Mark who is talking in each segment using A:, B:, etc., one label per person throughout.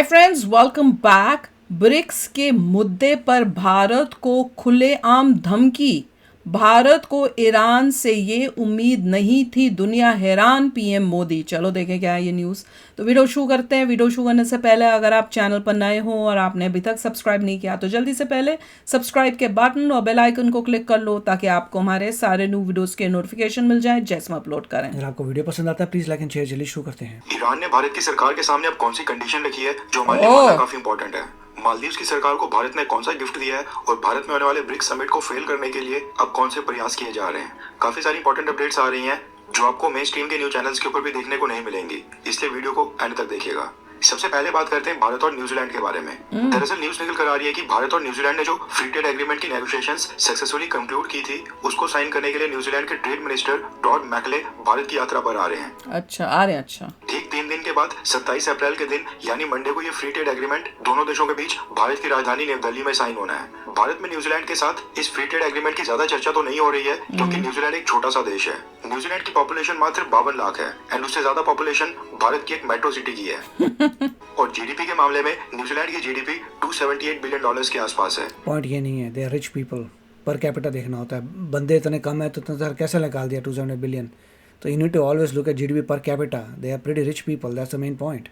A: हाय friends, welcome back. BRICS के मुद्दे पर भारत को खुलेआम धमकी। भारत को ईरान से ये उम्मीद नहीं थी, दुनिया हैरान। पीएम मोदी। चलो देखें क्या है ये न्यूज़। तो वीडियो शुरू करते हैं। वीडियो शुरू करने से पहले अगर आप चैनल पर नए हो और आपने अभी तक सब्सक्राइब नहीं किया तो जल्दी से पहले सब्सक्राइब के बटन और बेल आइकन को क्लिक कर लो ताकि आपको हमारे सारे न्यू वीडियोस के नोटिफिकेशन मिल जाए जैसे हम अपलोड करें।
B: अगर आपको वीडियो पसंद आता है प्लीज लाइक एंड शेयर। चलिए शुरू करते हैं।
C: ईरान ने भारत की सरकार के सामने अब कौन सी कंडीशन रखी है जो हमारे लिए मानना काफी इंपॉर्टेंट है। मालदीव्स की सरकार को भारत ने कौन सा गिफ्ट दिया है और भारत में होने वाले ब्रिक्स समिट को फेल करने के लिए अब कौन से प्रयास किए जा रहे हैं। काफी सारी इंपॉर्टेंट अपडेट्स आ रही हैं जो आपको मेन स्ट्रीम के न्यूज चैनल्स के ऊपर भी देखने को नहीं मिलेंगी, इसलिए वीडियो को एंड तक देखिएगा। सबसे पहले बात करते हैं भारत और न्यूजीलैंड के बारे में। दरअसल न्यूज निकल कर आ रही है कि भारत और न्यूजीलैंड ने जो फ्री ट्रेड एग्रीमेंट की नेगोशिएशंस सक्सेसफुली कंक्लूड की थी उसको साइन करने के लिए न्यूजीलैंड के trade minister Todd McClay Bharat की यात्रा पर आ रहे हैं।
A: अच्छा, आ रहे हैं। अच्छा,
C: ठीक 3 दिन के बाद 27 अप्रैल के दिन यानी मंडे को ये फ्री ट्रेड एग्रीमेंट दोनों देशों के बीच भारत की राजधानी नई दिल्ली में साइन होना है। भारत में न्यूजीलैंड के साथ इस फ्री ट्रेड एग्रीमेंट की ज्यादा चर्चा तो नहीं हो रही है क्योंकि न्यूजीलैंड एक छोटा सा देश है। न्यूजीलैंड की पॉपुलेशन मात्र 52 लाख है एंड उससे ज्यादा पॉपुलेशन भारत की एक मेट्रो सिटी की है। और जीडीपी के मामले में न्यूजीलैंड की जीडीपी $278 बिलियन के आसपास है।
B: पॉइंट ये नहीं है, they are rich people. Per capita देखना होता है, बंदे इतने कम है तो इतना कैसे निकाल दिया 270 बिलियन। तो you need to always look at GDP per capita. They are pretty rich people, that's the main point.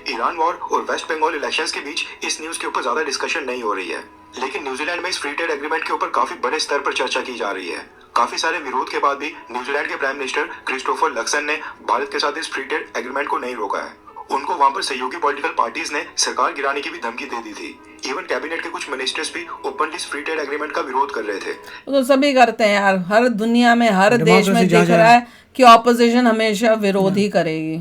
C: Iran war और वेस्ट बंगाल इलेक्शंस के बीच इस न्यूज के ऊपर ज्यादा डिस्कशन नहीं हो रही है, लेकिन न्यूजीलैंड में इस फ्री ट्रेड एग्रीमेंट के ऊपर काफी बड़े स्तर पर चर्चा की जा रही है। काफी सारे विरोध के बाद भी न्यूजीलैंड के प्राइम मिनिस्टर क्रिस्टोफर लक्सन ने भारत के साथ इस फ्री ट्रेड एग्रीमेंट को नहीं रोका है। उनको वहां पर सहयोगी पॉलिटिकल पार्टीज ने सरकार गिराने की भी धमकी दे दी थी। इवन कैबिनेट के कुछ मिनिस्टर्स भी ओपनली इस फ्री ट्रेड एग्रीमेंट का विरोध कर रहे थे।
A: तो सभी करते हैं यार, हर दुनिया में हर देश में दिख रहा है कि ऑपोजिशन हमेशा विरोध ही करेगी।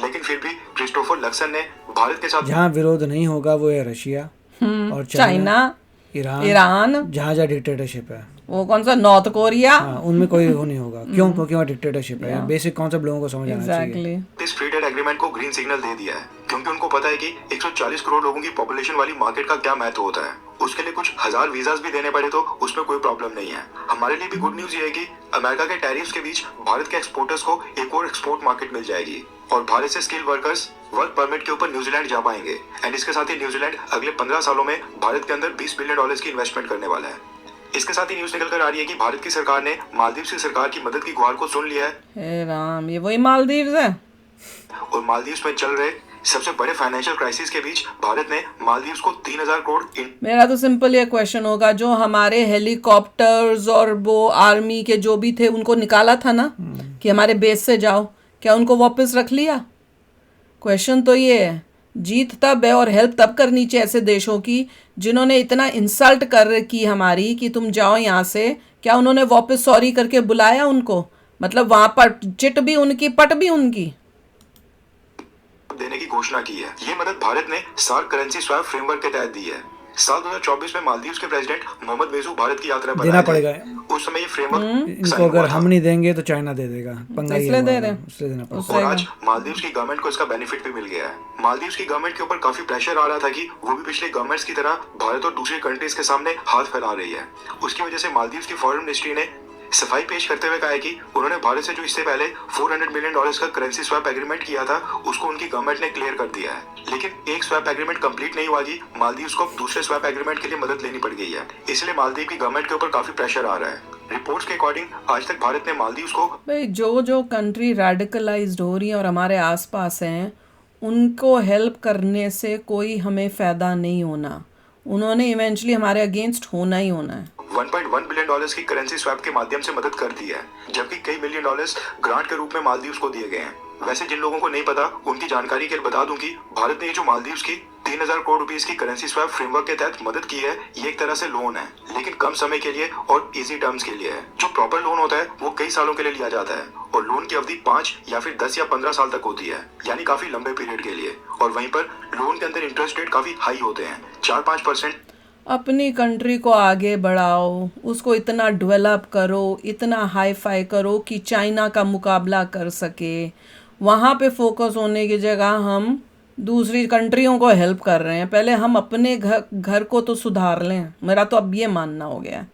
C: लेकिन फिर भी क्रिस्टोफर लक्सन ने भारत के साथ
B: जहाँ विरोध नहीं होगा वो है रशिया और
A: चाइना, ईरान,
B: जहाँ जहाँ डिक्टेटरशिप है।
A: वो कौन सा, नॉर्थ कोरिया,
B: उनमें कोई वो नहीं होगा। क्यों? क्योंकि वहाँ डिक्टेटरशिप है। बेसिक कॉन्सेप्ट लोगों को समझ आना चाहिए।
C: इस फ्री ट्रेड एग्रीमेंट को ग्रीन सिग्नल दे दिया है क्योंकि उनको पता है कि 140 करोड़ लोगों की पॉपुलेशन वाली मार्केट का क्या महत्व होता है। उसके लिए कुछ हजार वीजास भी देने पड़े तो उसमें कोई प्रॉब्लम नहीं है। हमारे लिए भी गुड न्यूज ये है कि अमेरिका के टैरिफ्स के बीच भारत के एक्सपोर्टर्स को एक और एक्सपोर्ट मार्केट मिल जाएगी और भारत से स्किल वर्कर्स वर्क परमिट के ऊपर न्यूजीलैंड जा पाएंगे। एंड इसके साथ ही न्यूजीलैंड अगले 15 सालों में भारत के अंदर $20 बिलियन की इन्वेस्टमेंट करने वाला है। इसके साथ ही न्यूज निकल कर आ रही है कि भारत की सरकार ने मालदीव की सरकार की मदद की गुहार को सुन लिया है।
A: हे राम, ये वही मालदीव्स है।
C: और मालदीव में चल रहे सबसे बड़े फाइनेंशियल क्राइसिस के बीच भारत ने मालदीव को 3000 करोड़।
A: मेरा तो सिंपल ये क्वेश्चन होगा, जो हमारे हेलीकॉप्टर्स और वो आर्मी के जो भी थे उनको निकाला था ना कि हमारे बेस से जाओ, क्या उनको वापस रख लिया? क्वेश्चन तो ये है। जीत तब है और हेल्प तब करनी चाहिए ऐसे देशों की जिन्होंने इतना इंसल्ट कर की हमारी कि तुम जाओ यहाँ से। क्या उन्होंने वापस सॉरी करके बुलाया उनको? मतलब वहां पर चिट भी उनकी, पट भी उनकी
C: देने की घोषणा की है। ये मदद भारत ने सार्क करेंसी स्वैप फ्रेमवर्क के तहत दी है। साल 2024 में मालदीव के प्रेसिडेंट मोहम्मद बेजू भारत की यात्रा पर
B: देना पड़ेगा।
C: उस समय ये फ्रेमवर्क
B: इनको अगर हम नहीं देंगे तो चाइना दे देगा।
A: इसलिए दे रहे हैं।
C: और आज मालदीव की गवर्नमेंट को इसका बेनिफिट भी मिल गया है। मालदीव की गवर्नमेंट के ऊपर काफी प्रेशर आ रहा था कि वो भी पिछले गवर्नमेंट्स की तरह भारत और दूसरी कंट्रीज के सामने हाथ फैला रही है। उसकी वजह से मालदीव की फॉरेन मिनिस्ट्री ने सफाई पेश करते हुए कहा है कि उन्होंने भारत से जो इससे पहले $400 बिलियन का करेंसी स्वैप एग्रीमेंट किया था उसको उनकी गवर्नमेंट ने क्लियर कर दिया है। लेकिन एक स्वैप एग्रीमेंट कंप्लीट नहीं हुआ कि मालदीव को दूसरे स्वैप एग्रीमेंट के लिए मदद लेनी पड़ गई है। इसलिए मालदीव की गवर्नमेंट के ऊपर काफी प्रेशर आ रहा है। रिपोर्ट्स के अकॉर्डिंग आज तक भारत ने मालदीव को
A: भाई जो कंट्री रेडिकलाइज्ड हो रही है और हमारे आसपास हैं उनको हेल्प करने से कोई हमें फायदा नहीं होना। उन्होंने इवेंचुअली हमारे अगेंस्ट होना ही होना है।
C: $1.1 बिलियन की करेंसी स्वैप के माध्यम से मदद कर दी है, जबकि कई $मिलियन ग्रांट के रूप में मालदीव को दिए गए हैं। वैसे जिन लोगों को नहीं पता उनकी जानकारी के लिए बता दूं कि भारत ने जो मालदीव की 3000 करोड़ रुपीस की करेंसी स्वैप फ्रेमवर्क के तहत मदद की है, ये एक तरह से लोन है, लेकिन कम समय के लिए और इजी टर्म्स के लिए है। जो प्रॉपर लोन होता है वो कई सालों के लिए लिया जाता है और लोन की अवधि 5 या फिर 10 या 15 साल तक होती है, यानी काफी लंबे पीरियड के लिए। और वहीं पर लोन के अंदर इंटरेस्ट रेट काफी हाई होते हैं, 4-5%।
A: अपनी कंट्री को आगे बढ़ाओ, उसको इतना डेवलप करो, इतना हाई फाई करो कि चाइना का मुकाबला कर सके। वहाँ पे फोकस होने की जगह हम दूसरी कंट्रियों को हेल्प कर रहे हैं। पहले हम अपने घर को तो सुधार लें। मेरा तो अब ये मानना हो गया है।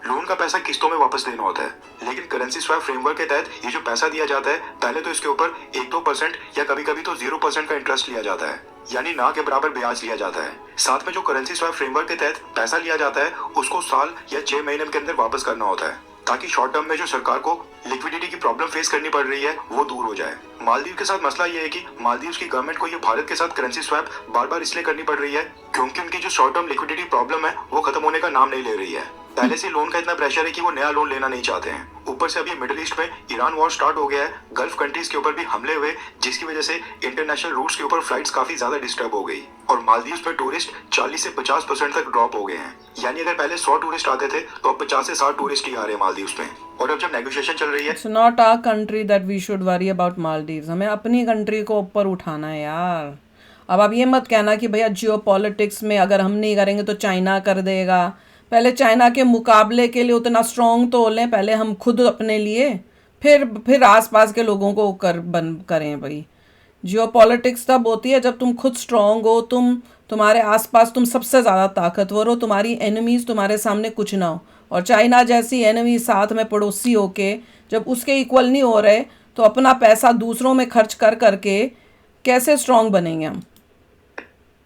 C: लोन का पैसा किस्तों में वापस देना होता है। लेकिन करेंसी स्वैप फ्रेमवर्क के तहत ये जो पैसा दिया जाता है, पहले तो इसके ऊपर 1-2% या कभी कभी तो 0% का इंटरेस्ट लिया जाता है, यानी ना के बराबर ब्याज लिया जाता है। साथ में जो करेंसी स्वैप फ्रेमवर्क के तहत पैसा लिया जाता है उसको साल या 6 महीने के अंदर वापस करना होता है, ताकि शॉर्ट टर्म में जो सरकार को लिक्विडिटी की प्रॉब्लम फेस करनी पड़ रही है वो दूर हो जाए। मालदीव के साथ मसला ये है कि मालदीव की गवर्नमेंट को ये भारत के साथ करेंसी स्वैप बार बार इसलिए करनी पड़ रही है क्योंकि उनकी जो शॉर्ट टर्म लिक्विडिटी प्रॉब्लम है वो खत्म होने का नाम नहीं ले रही है। पहले से लोन का इतना प्रेशर है कि वो नया लोन लेना नहीं चाहते हैं। ऊपर से अभी मिडिल ईस्ट में ईरान वॉर स्टार्ट हो गया है, गल्फ कंट्रीज के ऊपर भी हमले हुए, जिसकी वजह से इंटरनेशनल रूट्स के ऊपर फ्लाइट्स काफी ज्यादा डिस्टर्ब हो गई और मालदीव पे टूरिस्ट 40 से 50% तक ड्रॉप हो गए हैं। यानी अगर पहले 100 टूरिस्ट आते थे तो अब 50 से 60 टूरिस्ट ही आ रहे हैं मालदीव में। और अब जब नेगोशिएशन चल रही है,
A: it's not our country that we should worry about Maldives. हमें अपनी कंट्री को ऊपर उठाना है यार। अब आप ये मत कहना कि भैया जियो पॉलिटिक्स में अगर हम नहीं करेंगे तो चाइना कर देगा। पहले चाइना के मुकाबले के लिए उतना स्ट्रॉन्ग तो हो लें, पहले हम खुद अपने लिए, फिर आसपास के लोगों को करें भाई। जियो पॉलिटिक्स तब होती है जब तुम खुद स्ट्रॉन्ग हो, तुम्हारे आसपास तुम सबसे ज़्यादा ताकतवर हो, तुम्हारी एनिमीज़ तुम्हारे सामने कुछ ना हो। और चाइना जैसी एनिमी साथ में पड़ोसी होके जब उसके इक्वल नहीं हो रहे तो अपना पैसा दूसरों में खर्च कर करके कैसे स्ट्रॉन्ग बनेंगे हम।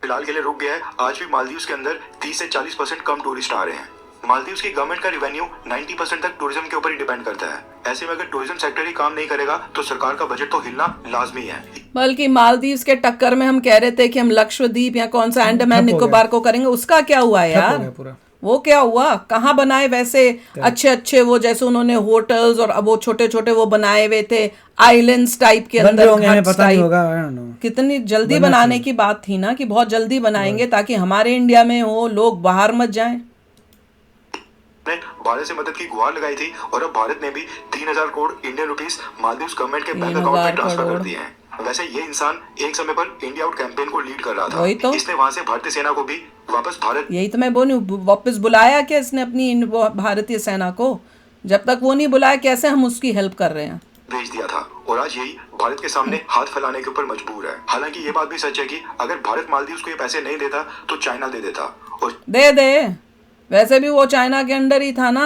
C: फिलहाल के लिए रुक गया है। आज भी मालदीव के अंदर 30 से 40% कम टूरिस्ट आ रहे हैं। मालदीव की गवर्नमेंट का रेवेन्यू 90% तक टूरिज्म के ऊपर ही डिपेंड करता है। ऐसे में अगर टूरिज्म सेक्टर ही काम नहीं करेगा तो सरकार का बजट तो हिलना लाजमी है।
A: बल्कि मालदीव के टक्कर में हम कह रहे थे कि हम लक्षद्वीप या कौन सा अंडमान निकोबार को करेंगे, उसका क्या हुआ यार? वो क्या हुआ? कहाँ बनाए वैसे अच्छे वो, जैसे उन्होंने होटल्स और अब वो छोटे छोटे वो बनाए हुए थे आइलैंड्स टाइप के अंदर, कितनी जल्दी बनाने की बात थी ना कि बहुत जल्दी बनाएंगे ताकि हमारे इंडिया में हो, लोग बाहर मत जाएं।
C: ने भारत से मदद की गुहार लगाई थी और अब भारत ने भी 3000 crore Indian rupees Maldives government के बैंक अकाउंट में ट्रांसफर कर दिए हैं। वैसे ये इंसान एक समय पर इंडिया आउट कैंपेन को लीड कर रहा था।
A: वही तो
C: इसने वहां से भारतीय सेना को भी वापस भारत,
A: यही तो मैं बोलूं, वापस बुलाया क्या इसने अपनी भारतीय सेना को? जब तक वो नहीं बुलाया कैसे हम उसकी हेल्प कर रहे हैं?
C: भेज दिया था और आज यही भारत के सामने हाथ फैलाने के ऊपर मजबूर है। हालांकि ये बात भी सच है कि अगर भारत मालदीव को ये पैसे नहीं देता तो चाइना दे देता। और
A: दे वैसे भी वो चाइना के अंडर ही था ना।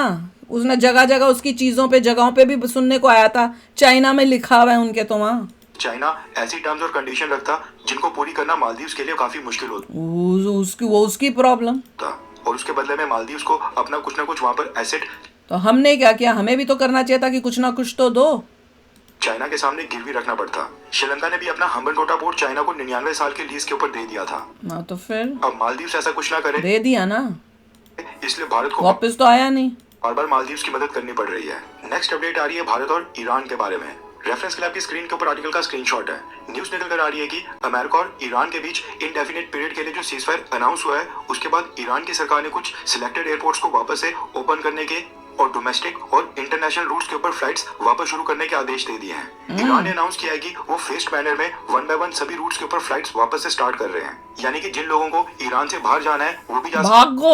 A: उसने जगह जगह उसकी जगहों पे भी सुनने को आया था चाइना में लिखा हुआ है उनके, तो वहाँ
C: चाइना ऐसी टर्म्स और कंडीशन रखता जिनको पूरी करना मालदीव के लिए काफी मुश्किल होता।
A: उसकी प्रॉब्लम
C: था और उसके बदले में मालदीव को अपना कुछ ना कुछ वहाँ पर एसेट,
A: तो हमने क्या किया? हमें भी तो करना चाहिए था कि कुछ ना कुछ तो दो।
C: चाइना के सामने गिरवी रखना पड़ता। श्रीलंका ने भी अपना हम्बनटोटा पोर्ट चाइना को 99 साल के लीज के ऊपर दे दिया था।
A: ना तो फिर
C: अब मालदीव ऐसा कुछ ना करे,
A: दे दिया ना,
C: इसलिए भारत को
A: वापस तो आया नहीं।
C: बार बार मालदीव की मदद करनी पड़ रही है। नेक्स्ट अपडेट आ रही है भारत और ईरान के बारे में। रेफरेंस के लिए आपकी स्क्रीन के ऊपर आर्टिकल का स्क्रीनशॉट है। न्यूज निकल कर आ रही है कि अमेरिका और ईरान के बीच इंडेफिनिट पीरियड के लिए जो सीजफायर अनाउंस हुआ है उसके बाद ईरान की सरकार ने कुछ सिलेक्टेड एयरपोर्ट्स को वापस से ओपन करने के और डोमेस्टिक और इंटरनेशनल रूट्स के ऊपर फ्लाइट्स वापस शुरू करने के आदेश दे दिए हैं। ईरान ने अनाउंस किया है कि वो फेस्ड मैनर में 1 बाय 1 सभी रूट्स के ऊपर फ्लाइट्स वापस से स्टार्ट कर रहे हैं। यानी कि जिन लोगों को ईरान से बाहर जाना है वो भी जा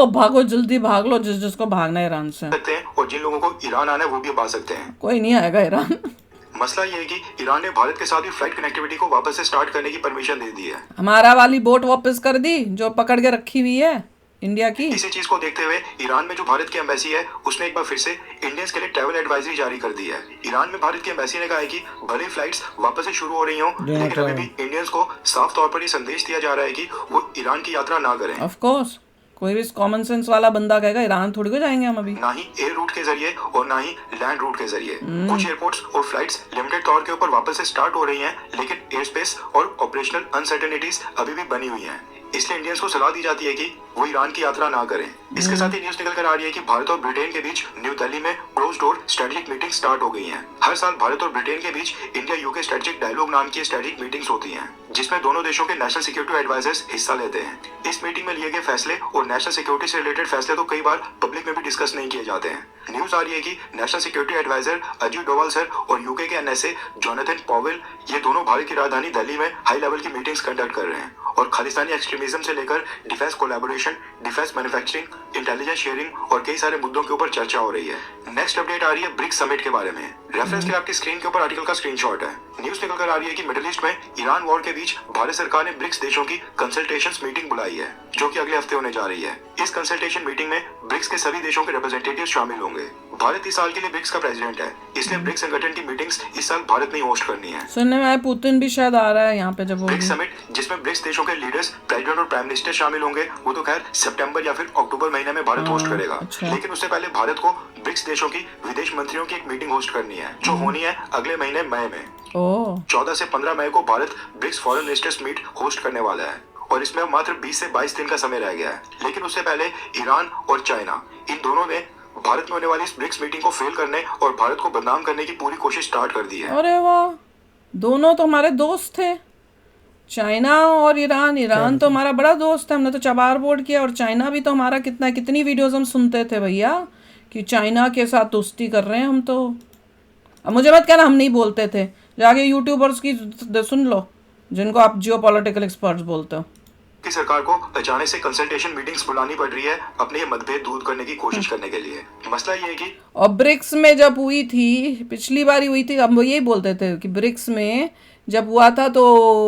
A: भागो जल्दी भाग लो, जिसको भागना है ईरान से
C: सकते हैं, और जिन लोगों को ईरान आना है वो भी आ सकते हैं।
A: कोई नहीं आएगा ईरान।
C: मसला ये है कि ईरान ने भारत के साथ भी फ्लाइट कनेक्टिविटी को वापस से स्टार्ट करने की परमिशन दे दी है।
A: हमारा वाली बोट वापस कर दी जो पकड़ के रखी हुई है इंडिया की।
C: इसी चीज को देखते हुए ईरान में जो भारत की एम्बेसी है उसने एक बार फिर से इंडियंस के लिए ट्रैवल एडवाइजरी जारी कर दी है। ईरान में भारत की एम्बेसी ने कहा है कि भले फ्लाइट्स वापस से शुरू हो रही हों, लेकिन अभी भी इंडियंस को साफ तौर पर ये संदेश दिया जा रहा है कि वो ईरान की यात्रा ना करें।
A: ऑफ कोर्स कोई भी कॉमन सेंस वाला बंदा कहेगा ईरान थोड़ी को जाएंगे हम अभी।
C: ना ही एयर रूट के जरिए और ना ही लैंड रूट के जरिए। कुछ एयरपोर्ट्स और फ्लाइट्स लिमिटेड तौर के ऊपर वापस से स्टार्ट हो रही हैं, लेकिन एयर स्पेस और ऑपरेशनल अनसर्टेनिटीज अभी भी बनी हुई हैं। इसलिए इंडियंस को सलाह दी जाती है कि वो ईरान की यात्रा ना करें। इसके साथ ही न्यूज निकल कर आ रही है कि भारत और ब्रिटेन के बीच न्यू दिल्ली में close door strategic meeting start हो गई हैं। हर साल भारत और ब्रिटेन के बीच इंडिया यूके स्ट्रेटेजिक डायलॉग नाम की स्ट्रेटेजिक मीटिंग्स होती हैं, जिसमें दोनों देशों के नेशनल सिक्योरिटी एडवाइजर्स हिस्सा लेते हैं। इस मीटिंग में लिए गए फैसले और नेशनल सिक्योरिटी से रिलेटेड फैसले तो कई बार पब्लिक में भी डिस्कस नहीं किए जाते हैं। न्यूज आ रही है कि national security adviser Ajit Doval sir और यूके के एनएसए जोनाथन पॉवेल ये दोनों भारत की राजधानी दिल्ली में हाई लेवल की मीटिंग्स कंडक्ट कर रहे हैं और खालिस्तानी एक्सट्रीमिज्म एक्सट्रीमिज्म से लेकर defence collaboration, defence manufacturing, intelligence sharing और कई सारे मुद्दों के ऊपर चर्चा हो रही है। नेक्स्ट अपडेट आ रही है ब्रिक्स समिट के बारे में। रेफरेंस के लिए आपकी स्क्रीन के ऊपर आर्टिकल का स्क्रीनशॉट है। न्यूज निकल कर आ रही है कि मिडिल ईस्ट में ईरान वॉर के बीच भारत सरकार ने ब्रिक्स देशों की कंसल्टेशन मीटिंग बुलाई है, जो कि अगले हफ्ते होने जा रही है। इस कंसल्टेशन मीटिंग में ब्रिक्स के सभी देशों के रिप्रेजेंटेटिव शामिल होंगे। भारत इस साल के लिए ब्रिक्स का प्रेसिडेंट है, इसलिए ब्रिक्स संगठन की मीटिंग्स इस साल भारत ने होस्ट करनी है।
A: सुनने में आया पुतिन भी शायद आ रहा है यहाँ पे जब वो
C: ब्रिक्स समिट, जिसमें ब्रिक्स देशों के लीडर्स, प्रेसिडेंट और प्राइम मिनिस्टर शामिल होंगे, वो तो खैर सितंबर या फिर अक्टूबर महीने में भारत होस्ट करेगा। लेकिन उससे पहले भारत को ब्रिक्स देशों की विदेश मंत्रियों की एक मीटिंग होस्ट करनी है, जो होनी है अगले महीने मई में। 14 से 15 मई को Bharat BRICS foreign ministers meet host करने वाला है और इसमें मात्र 20 से 22 दिन का समय रह गया है। लेकिन उससे पहले ईरान और चाइना, इन दोनों ने भारत में होने वाली इस ब्रिक्स मीटिंग को फेल करने और भारत को बदनाम करने की पूरी कोशिश स्टार्ट कर दी है।
A: अरे वाह, दोनों तो हमारे दोस्त थे, चाइना और ईरान तो हमारा बड़ा दोस्त है। हमने तो चबार बोर्ड किया। और चाइना भी तो हमारा कितनी वीडियोस हम सुनते थे भैया कि चाइना के साथ दोस्ती कर रहे हैं हम तो। अब मुझे मत कहना हम नहीं बोलते थे, जाके यूट्यूबर्स की सुन लो जिनको आप जियो पॉलिटिकल एक्सपर्ट्स बोलते हो।
C: की सरकार को अचानक से कंसल्टेशन मीटिंग्स बुलानी पड़ रही है अपने ये मतभेद दूर करने की कोशिश करने के लिए। मसला ये है कि
A: और ब्रिक्स में जब हुई थी, पिछली बार हुई थी, हम यही बोलते थे कि ब्रिक्स में जब हुआ था तो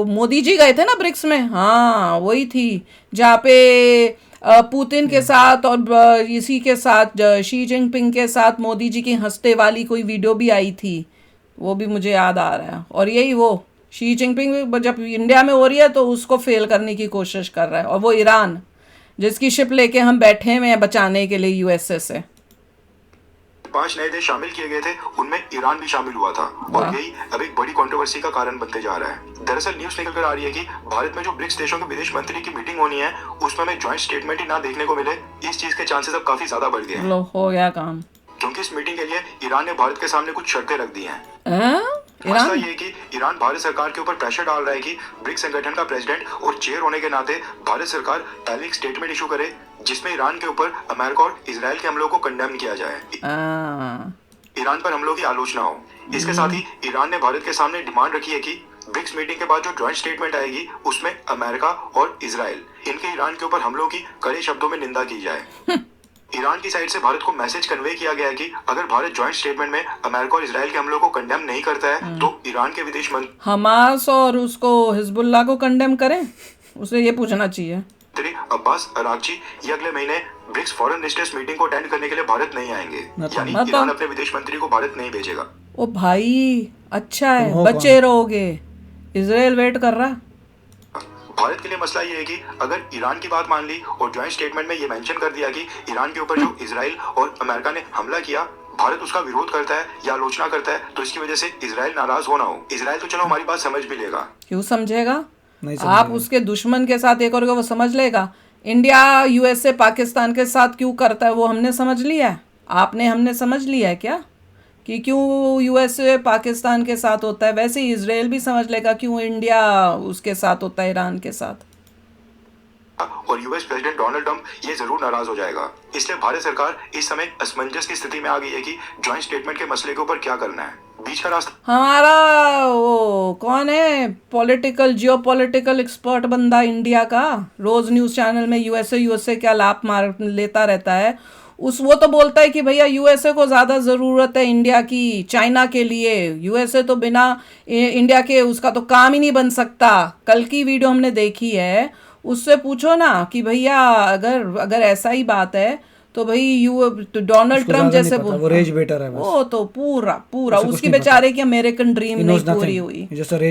A: मोदी जी गए थे ना ब्रिक्स में। हाँ वही थी जहाँ पे पुतिन के साथ और इसी के साथ शी जिनपिंग के साथ मोदी जी की हंसते वाली कोई वीडियो भी आई थी, वो भी मुझे याद आ रहा है। और यही वो शी जिनपिंग जब इंडिया में हो रही है तो उसको फेल करने की कोशिश कर रहा है। और वो ईरान जिसकी शिप लेके हम बैठे हुए हैं बचाने के लिए यूएसए से।
C: 5 नए देश शामिल किए गए थे, उनमें ईरान भी शामिल हुआ था और यही अब एक बड़ी कंट्रोवर्सी का कारण बनते जा रहा है। दरअसल न्यूज निकल कर आ रही है कि भारत में जो ब्रिक्स देशों के विदेश मंत्री की मीटिंग होनी है, उसमें हमें ज्वाइंट स्टेटमेंट ही ना देखने को मिले, इस चीज के चांसेस अब काफी ज्यादा बढ़ गए हैं।
A: लो हो गया काम,
C: क्योंकि इस मीटिंग के लिए ईरान ने भारत के सामने कुछ शर्तें रख दी हैं। मसला ये है कि ईरान भारत सरकार के ऊपर प्रेशर डाल रहा है कि ब्रिक्स संगठन का प्रेसिडेंट और चेयर होने के नाते भारत सरकार पहले एक स्टेटमेंट इशू करे जिसमें ईरान के ऊपर अमेरिका और इजराइल के हमलों को कंडेम किया जाए, ईरान पर हमलों की आलोचना हो। इसके साथ ही ईरान ने भारत के सामने डिमांड रखी है कि ब्रिक्स मीटिंग के बाद जो ज्वाइंट स्टेटमेंट आएगी उसमें अमेरिका और इजराइल इनके ईरान के ऊपर हमलों की कड़े शब्दों में निंदा की जाए। ईरान की साइड से भारत को मैसेज कन्वे किया गया है कि अगर भारत ज्वाइंट स्टेटमेंट में अमेरिका और इजराइल के हमलों को कंडेम नहीं करता है तो ईरान के विदेश मंत्री
A: हमास और उसको हिजबुल्लाह को कंडेम करें, उसे ये पूछना चाहिए।
C: अब्बास अरागची ये अगले महीने ब्रिक्स फॉरेन मिनिस्टर्स मीटिंग को अटेंड करने के लिए भारत नहीं आएंगे, यानी ईरान अपने विदेश मंत्री को भारत नहीं भेजेगा।
A: ओ भाई अच्छा है, बचे रहोगे, इजराइल वेट कर रहा।
C: भारत के लिए मसला ये है कि अगर ईरान की बात मान ली और ज्वाइंट स्टेटमेंट में ये मेंशन कर दिया कि ईरान के ऊपर जो इजराइल और अमेरिका ने हमला किया, भारत उसका विरोध करता है या आलोचना करता है, तो इसकी वजह से इजराइल नाराज होना हो। इजराइल तो चलो हमारी बात समझ भी लेगा।
A: क्यों समझेगा? आप उसके दुश्मन के साथ एक और वो समझ लेगा। इंडिया यूएसए पाकिस्तान के साथ क्यों करता है वो हमने समझ लिया है, आपने हमने समझ लिया है क्या कि क्यों यूएसए पाकिस्तान के साथ होता है। वैसे ही इजराइल भी समझ लेगा क्यों इंडिया उसके साथ होता है, ईरान के साथ।
C: और यूएस प्रेसिडेंट डोनाल्ड ट्रंप ये जरूर नाराज हो जाएगा। इसलिए भारत सरकार इस समय असमंजस की स्थिति में आ गई है कि ज्वाइंट स्टेटमेंट के मसले के ऊपर क्या करना है। बीच का रास्ता
A: हमारा वो कौन है जियोपॉलिटिकल एक्सपर्ट बंदा इंडिया का, रोज न्यूज चैनल में यूएसए क्या लाभ मार लेता रहता है, वो तो बोलता है कि भैया यूएसए को ज़्यादा ज़रूरत है इंडिया की चाइना के लिए। यूएसए तो बिना इंडिया के उसका तो काम ही नहीं बन सकता। कल की वीडियो हमने देखी है, उससे पूछो ना कि भैया अगर ऐसा ही बात है तो भाई डोनाल्ड ट्रम्प जैसे
B: वो रेज बेटर है,
A: वो तो पूरा उसकी बेचारे की अमेरिकन ड्रीम नहीं पूरी हुई,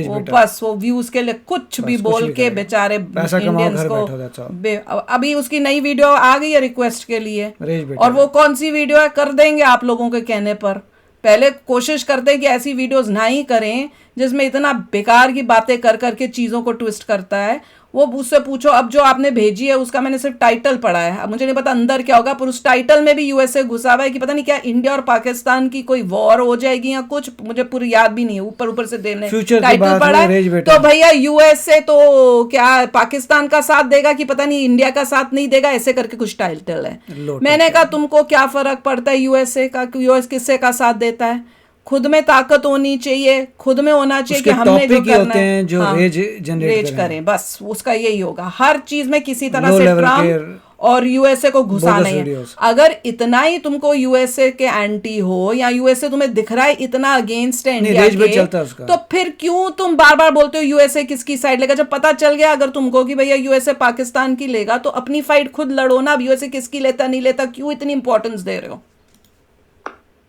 A: वो बस वो व्यूज के लिए कुछ भी बोल के बेचारे इंडियंस को। अभी उसकी नई वीडियो आ गई है रिक्वेस्ट के लिए, और वो कौन सी वीडियो है कर देंगे आप लोगों के कहने पर। पहले कोशिश करते हैं कि ऐसी वीडियोस ना ही करें जिसमें इतना बेकार की बातें कर करके चीज़ों को ट्विस्ट करता है। वो उससे पूछो, अब जो आपने भेजी है उसका मैंने सिर्फ टाइटल पढ़ा है, अब मुझे नहीं पता अंदर क्या होगा, पर उस टाइटल में भी यूएसए घुसा हुआ है कि पता नहीं क्या इंडिया और पाकिस्तान की कोई वॉर हो जाएगी या कुछ, मुझे पूरी याद भी नहीं है। ऊपर से देने टाइटल पढ़ा है तो भैया यूएसए तो क्या पाकिस्तान का साथ देगा कि पता नहीं इंडिया का साथ नहीं देगा, ऐसे करके कुछ टाइटल है। मैंने कहा तुमको क्या फर्क पड़ता है यूएसए का, यूएस किससे का साथ देता है, खुद में ताकत होनी चाहिए, खुद में होना चाहिए कि
B: उसके
A: हमने जो
B: topic ही
A: करना
B: होते हैं जो rage generate
A: रेज
B: करें।
A: करें, बस उसका यही होगा। हर चीज में किसी तरह
B: Low
A: से
B: level
A: ट्रम्प
B: के
A: और यूएसए को घुसाना
B: bogus
A: है।
B: videos।
A: अगर इतना ही तुमको यूएसए के एंटी हो या यूएसए तुम्हें दिख रहा है इतना अगेंस्ट है इंडिया
B: rage भी
A: के,
B: चलता है उसका।
A: तो फिर क्यों तुम बार बार बोलते हो यूएसए किसकी साइड लेगा? जब पता चल गया अगर तुमको कि भैया यूएसए पाकिस्तान की लेगा, तो अपनी फाइट खुद लड़ो ना। अब यूएसए किसकी लेता नहीं लेता, क्यों इतनी इंपॉर्टेंस दे रहे हो?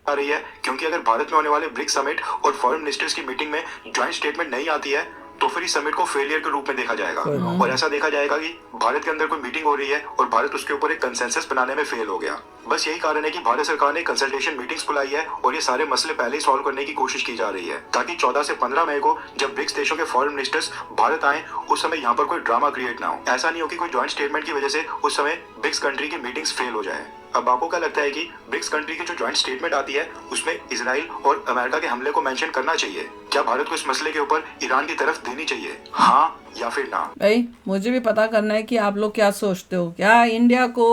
C: आ रही है, क्योंकि अगर भारत में होने वाले ब्रिक्स समिट और फॉरेन मिनिस्टर्स की मीटिंग में ज्वाइंट स्टेटमेंट नहीं आती है तो फिर इस समिट को फेलियर के रूप में देखा जाएगा और ऐसा देखा जाएगा कि भारत के अंदर कोई मीटिंग हो रही है और भारत उसके ऊपर एक कंसेंसस बनाने में फेल हो गया। बस यही कारण है कि भारत सरकार ने कंसल्टेशन मीटिंग्स बुलाई है और ये सारे मसले पहले ही सॉल्व करने की कोशिश की जा रही है, ताकि 14 से 15 मई को जब ब्रिक्स देशों के फॉरेन मिनिस्टर्स भारत आए उस समय यहाँ पर कोई ड्रामा क्रिएट ना हो। ऐसा नहीं हो कि कोई ज्वाइंट स्टेटमेंट की वजह से उस समय ब्रिक्स कंट्री की मीटिंग्स फेल हो जाए। अब आपको क्या लगता है कि ब्रिक्स कंट्री की जो ज्वाइंट स्टेटमेंट आती है उसमें इजराइल और अमेरिका के हमले को मेंशन करना चाहिए? क्या भारत को इस मसले के ऊपर ईरान की तरफ देनी चाहिए, हाँ या फिर ना?
A: भाई मुझे भी पता करना है कि आप लोग क्या सोचते हो। क्या इंडिया को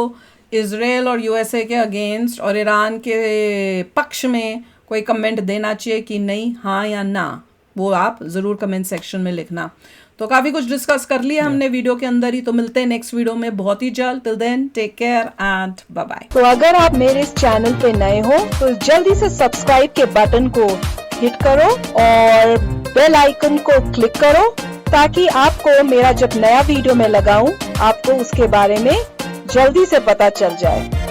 A: इजराइल और यूएसए के अगेंस्ट और ईरान के पक्ष में कोई कमेंट देना चाहिए कि नहीं, हाँ या ना? वो आप ज़रूर कमेंट सेक्शन में लिखना। तो काफ़ी कुछ डिस्कस कर लिया हमने वीडियो के अंदर ही। तो मिलते हैं नेक्स्ट वीडियो में बहुत ही जल्द। Till then take care and bye bye.
D: तो अगर आप मेरे इस चैनल पे नए हो तो जल्दी से सब्सक्राइब के बटन को हिट करो और बेल आइकन को क्लिक करो, ताकि आपको मेरा जब नया वीडियो मैं लगाऊं आपको उसके बारे में जल्दी से पता चल जाए।